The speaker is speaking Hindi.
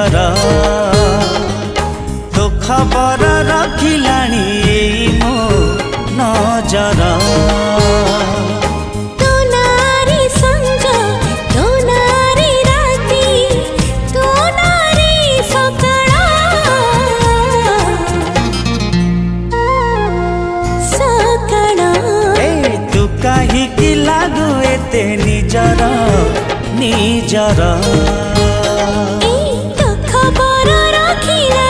निजर तो खबर रखिलाणी एई मो नजर कहीं लागू एते निजर निजर खबर रखिला